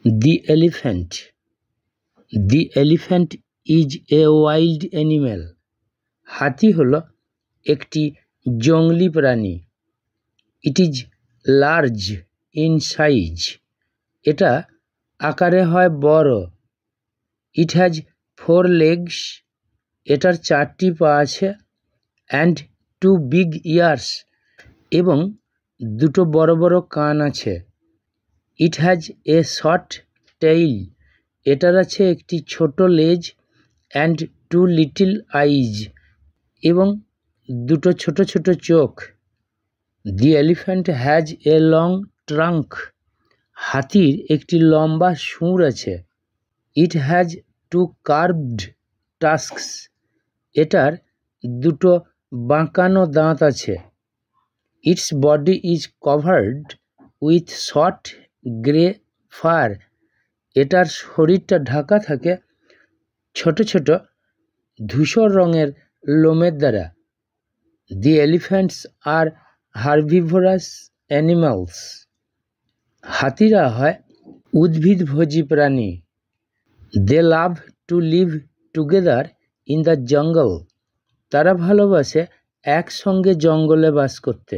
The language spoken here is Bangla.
The elephant. The elephant is a wild animal. হাতি হলো একটি জংলি প্রাণী। It is large in size. এটা আকারে হয় বড়। It has 4 legs. এটার 4টি পা আছে and 2 big ears. এবং দুটো বড় বড় কান আছে। It has a short tail. এটার আছে একটি ছোট লেজ and 2 little eyes. এবং দুটো ছোট ছোট চোখ। The elephant has a long trunk. হাতির একটি লম্বা শুঁড় আছে। It has 2 curved tusks. এটার দুটো বাঁকানো দাঁত আছে। Its body is covered with short grey fur. এটার শরীরটা ঢাকা থাকে ছোট ছোট ধূসর রঙের লোমের দ্বারা। The elephants are herbivorous animals. হাতিরা হয় উদ্ভিদভোজী প্রাণী। They love to live together in the jungle. তারা ভালোবাসে একসঙ্গে জঙ্গলে বাস করতে।